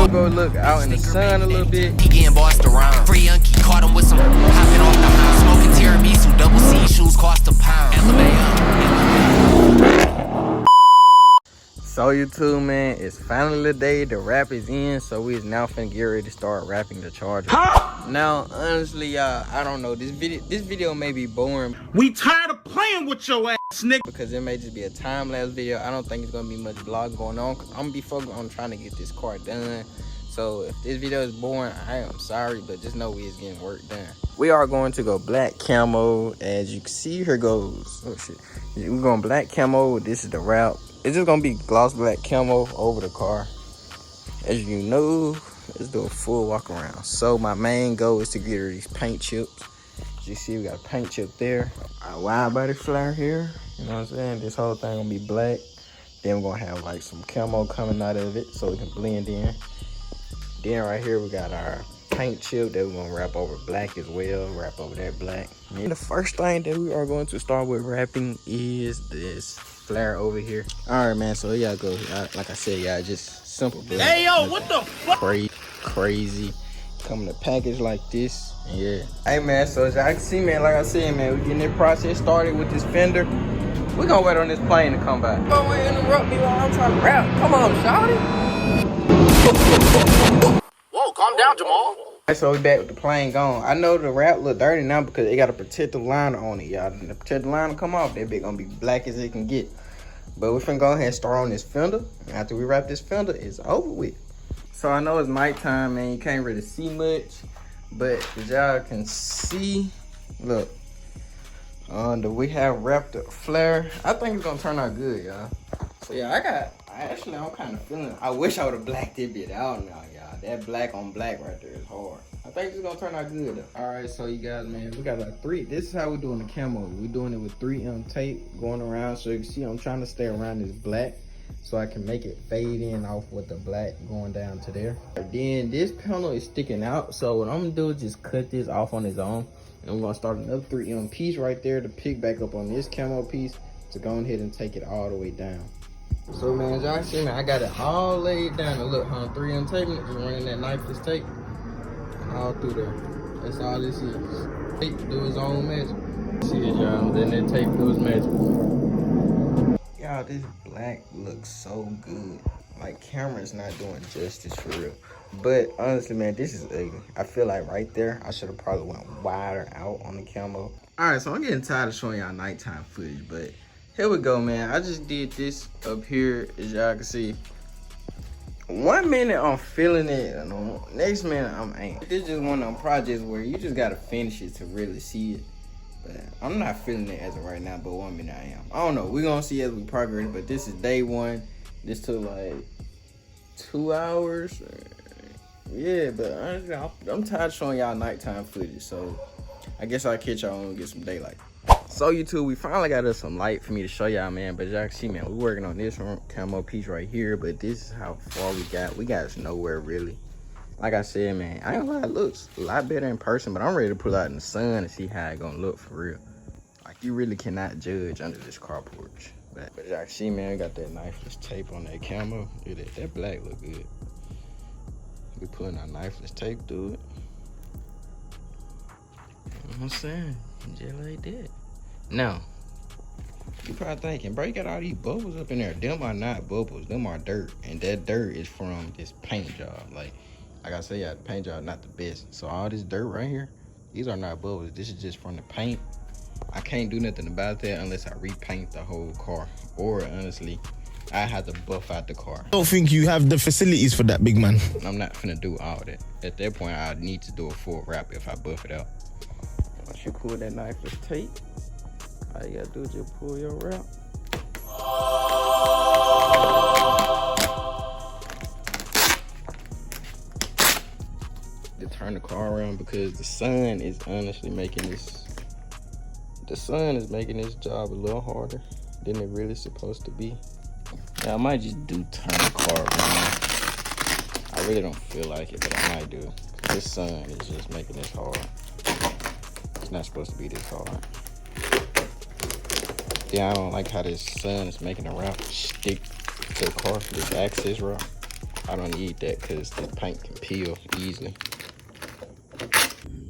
We'll go look out in the sun a little bit. He getting bossed around. Free Yankee caught him with some hopping off the mound. Smoking tiramisu, double C shoes cost a pound. So YouTube, man, it's finally the day. The wrap is in, so we is now finna get ready to start wrapping the Charger. Now, honestly, y'all, I don't know. This video may be boring. We tired of playing with your ass, nigga. Because it may just be a time-lapse video. I don't think it's gonna be much vlog going on. Cause I'm gonna be focused on trying to get this car done. So if this video is boring, I am sorry, but just know we is getting work done. We are going to go black camo. As you can see, here goes. Oh shit. We're going black camo. This is the route. It's just gonna be gloss black camo over the car. As you know, let's do a full walk around. So my main goal is to get rid of these paint chips. As you see, we got a paint chip there. Our wide body flare here. You know what I'm saying? This whole thing gonna be black. Then we're gonna have like some camo coming out of it so we can blend in. Then right here we got our paint chip that we're gonna wrap over black as well. Wrap over that black. And the first thing that we are going to start with wrapping is this flare over here. All right, man. So y'all go. Like I said, y'all just simple black. Hey yo, what the fuck? Crazy. Come in a package like this. Yeah. Hey man. So as y'all can see, man. Like I said, man, we getting this process started with this fender. We gonna wait on this plane to come by. Don't interrupt me while I'm trying to rap. Come on, shawty. Whoa, calm down, Jamal. So we back with the plane gone. I know the wrap look dirty now because it got a protective liner on it, y'all. The protective liner come off, that bit gonna be black as it can get. But we're finna go ahead and start on this fender. After we wrap this fender, it's over with. So I know it's nighttime, man. You can't really see much, but as y'all can see, look, we have wrapped the flare. I think it's gonna turn out good, y'all. So yeah, I'm kind of feeling. I wish I would have blacked it bit out now, y'all. That black on black right there is hard. I think it's gonna turn out good though. All right, so you guys, man, we got like this is how we're doing the camo. We're doing it with 3M tape going around. So you can see I'm trying to stay around this black so I can make it fade in off with the black going down to there. Then this panel is sticking out. So what I'm gonna do is just cut this off on its own. And we're gonna start another 3M piece right there to pick back up on this camo piece to go ahead and take it all the way down. So man, as y'all see, man, I got it all laid down. And look, 3M taping it, just running that knifeless tape all through there. That's all this is. Tape do its own magic. See it, y'all. Then that tape do its magic. Y'all, this black looks so good. Like, camera's not doing justice for real. But honestly, man, this is ugly. I feel like right there, I should have probably went wider out on the camo. All right, so I'm getting tired of showing y'all nighttime footage, but here we go, man. I just did this up here, as y'all can see. 1 minute I'm feeling it, and next minute I'm ain't. This is just one of them projects where you just gotta finish it to really see it. But I'm not feeling it as of right now, but 1 minute I am. I don't know, we're gonna see as we progress, but this is day one. This took like 2 hours. Yeah, but honestly, I'm tired of showing y'all nighttime footage, so I guess I'll catch y'all when we get some daylight. So YouTube, we finally got us some light for me to show y'all, man. But y'all can see, man, we're working on this camo piece right here. But this is how far we got. We got nowhere really. Like I said, man, I ain't gonna lie, it looks a lot better in person. But I'm ready to pull out in the sun and see how it gonna look for real. Like, you really cannot judge under this carport. But y'all can see, man, we got that knifeless tape on that camo. Look at that black look good. We putting our knifeless tape through it. You know what I'm saying? Just like that. Now, you probably thinking, bro, you got all these bubbles up in there. Them are not bubbles. Them are dirt. And that dirt is from this paint job. Like I said, yeah, the paint job not the best. So all this dirt right here, these are not bubbles. This is just from the paint. I can't do nothing about that unless I repaint the whole car. Or honestly, I have to buff out the car. I don't think you have the facilities for that, big man. I'm not finna do all that. At that point, I need to do a full wrap if I buff it out. Once you pull that knifeless tape, all you gotta do is just pull your wrap. To turn the car around because the sun is honestly making this. The sun is making this job a little harder than it really supposed to be. Now I might just turn the car around. I really don't feel like it, but I might do. This sun is just making this hard. It's not supposed to be this hard. Yeah, I don't like how this sun is making the wrap stick to the car, this access wrap. I don't need that because this paint can peel easily.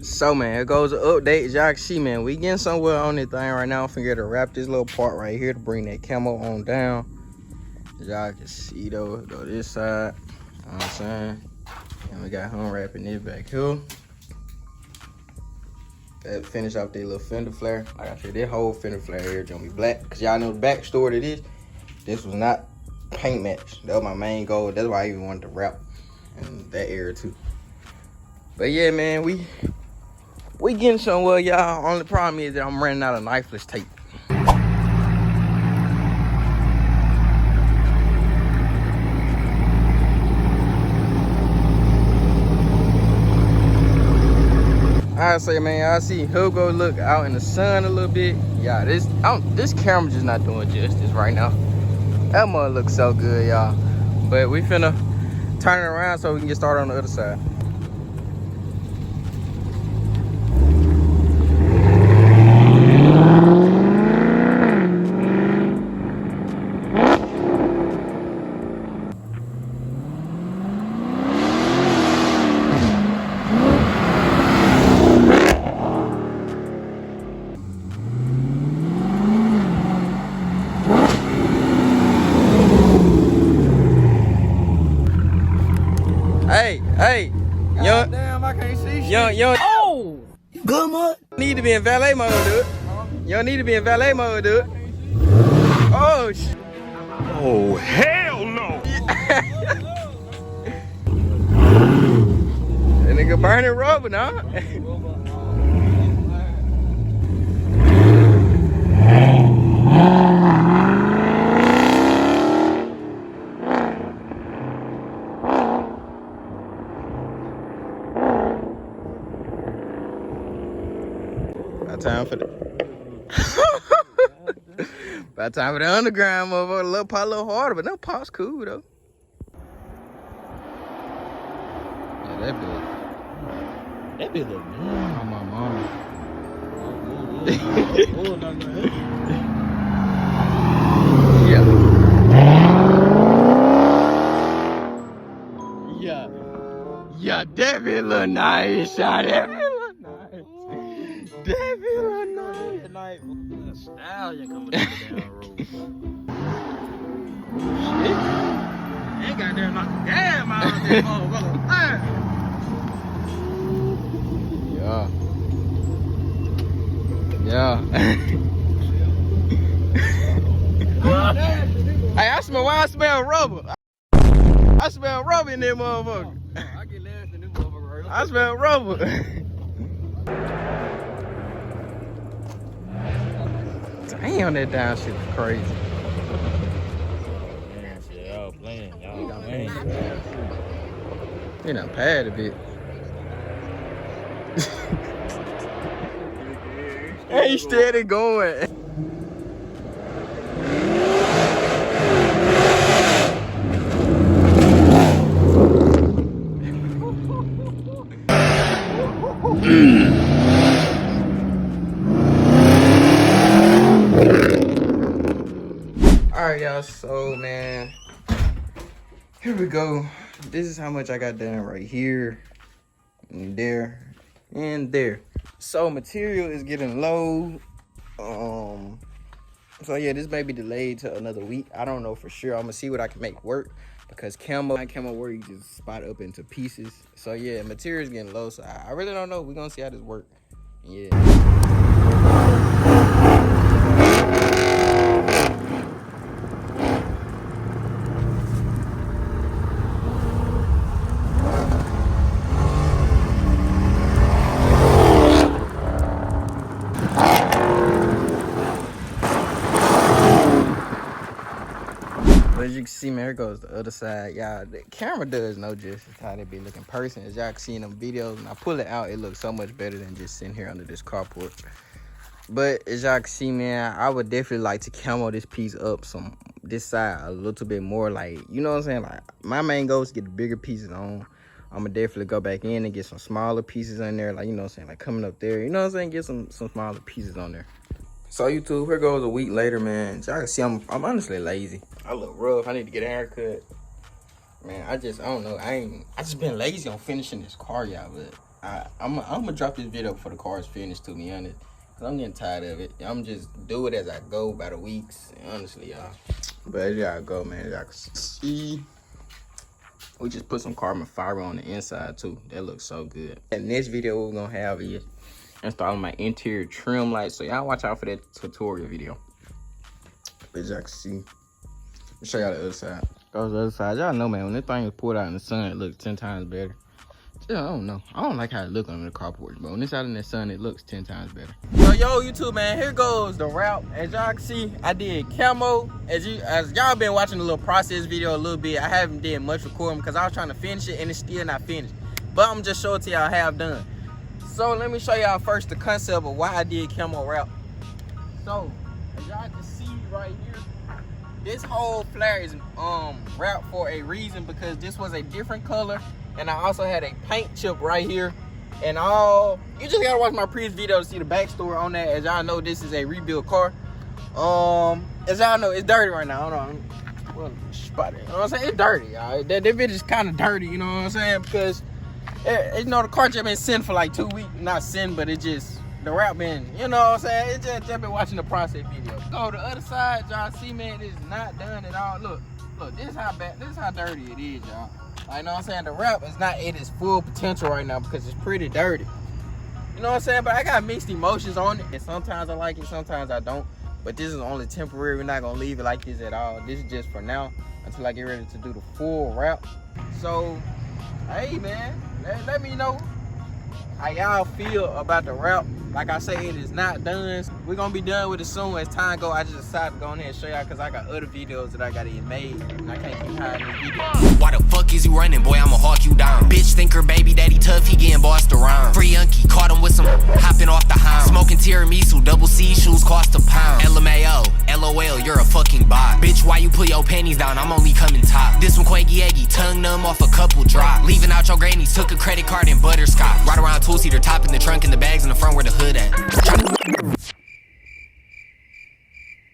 So man, here goes the update. As y'all can see, man, we getting somewhere on this thing right now. I'm finna get to wrap this little part right here to bring that camo on down. As y'all can see though, go this side. You know what I'm saying? And we got him wrapping this back here. That finish off the little fender flare. Like I said, this whole fender flare here is gonna be black. Cause y'all know the backstory to this. This was not paint match. That was my main goal. That's why I even wanted to wrap in that area too. But yeah, man, we getting somewhere, y'all. Only problem is that I'm running out of knifeless tape. I say, man, I see Hugo look out in the sun a little bit. Yeah, this camera just not doing justice right now. That mud looks so good, y'all. But we finna turn it around so we can get started on the other side. Hey, young. Damn, I can't see shit. Young. Oh! Good mud? Need to be in valet mode, dude. You don't need to be in valet mode, dude. Oh, Oh, hell no! That nigga burning rubber, nah. Time for the about time for the underground motherfucker. A little pot, a little harder, but no pot's cool though. Yeah, that bitch look good on my mama. Yeah, that bitch look nice. That bitch look nice. That bitch look nice. Tonight, stallion coming down the road. Shit. Ain't got there knock the damn out of that motherfucker. Yeah. Hey, I smell rubber. I smell rubber in that motherfucker. I get last in this motherfucker. I smell rubber. Damn, that down shit is crazy. Man, shit, y'all playing. Y'all playing. You done pad a bit. Hey, steady going. Alright, y'all, so man, here we go. This is how much I got done right here, and there, and there. So material is getting low. So yeah, this may be delayed to another week. I don't know for sure. I'm gonna see what I can make work, because camo work, you just spot up into pieces. So yeah, material is getting low, so I really don't know. We're gonna see how this works. Yeah. As you can see, man, here goes the other side. Y'all, the camera does know just how they be looking in person. As y'all can see in them videos, when I pull it out, it looks so much better than just sitting here under this carport. But as y'all can see, man, I would definitely like to camo this piece up this side a little bit more. Like, you know what I'm saying? Like, my main goal is to get the bigger pieces on. I'm gonna definitely go back in and get some smaller pieces in there. Like, you know what I'm saying? Like, coming up there, you know what I'm saying? Get some smaller pieces on there. So YouTube, here goes a week later, man. Y'all can see I'm honestly lazy. I look rough. I need to get a haircut. Man, I don't know. I just been lazy on finishing this car, y'all. But I'm gonna drop this video before the car is finished, to be honest. Cause I'm getting tired of it. I'm just do it as I go by the weeks, honestly, y'all. But as y'all go, man, y'all can see. We just put some carbon fiber on the inside too. That looks so good. And next video we're gonna have is installing my interior trim lights. So y'all watch out for that tutorial video. But y'all can see. Let me show y'all the other side. Goes the other side. Y'all know, man, when this thing is poured out in the sun, it looks 10 times better. Yeah, I don't know. I don't like how it looks under the carport, but when it's out in the sun, it looks 10 times better. So, yo, YouTube, man, here goes the route. As y'all can see, I did camo. As y'all been watching the little process video a little bit, I haven't did much recording because I was trying to finish it and it's still not finished. But I'm just showing to y'all how I've done. So, let me show y'all first the concept of why I did camo route. So, as y'all can see right here, this whole flare is wrapped for a reason because this was a different color, and I also had a paint chip right here. And you just gotta watch my previous video to see the backstory on that. As y'all know, this is a rebuild car. As y'all know, it's dirty right now. Hold on, well, spot it. You know what I'm saying? It's dirty, y'all. That bitch is kind of dirty. You know what I'm saying? Because you know the car just been sitting for like 2 weeks. Not sitting, but it just. The wrap been, you know what I'm saying? It's just been watching the process video. Go to the other side, y'all see, man, it's not done at all. Look, this is how dirty it is, y'all. Like, you know what I'm saying? The wrap is not at its full potential right now because it's pretty dirty. You know what I'm saying? But I got mixed emotions on it. And sometimes I like it, sometimes I don't. But this is only temporary. We're not gonna leave it like this at all. This is just for now until I get ready to do the full wrap. So, hey, man, let me know how y'all feel about the wrap. Like I say, it is not done. We're gonna be done with it soon as time go. I just decided to go in here and show y'all because I got other videos that I gotta get made and I can't keep hiding this video. Why the fuck is you running, boy? I'ma hawk you down. Bitch think her baby daddy tough, he getting bossed around. Free Unky, caught him with some hopping off the hound. Smoking tiramisu, double C shoes cost a pound. LMAO, LOL, you're a fucking bot. Bitch, why you put your panties down? I'm only coming top. This one quaggy eggy, tongue numb off a couple drop. Leaving out your grannies, took a credit card and butterscotch. Right around two-seater, top in the trunk and the bags in the front where the hood at.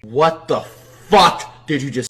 What the fuck did you just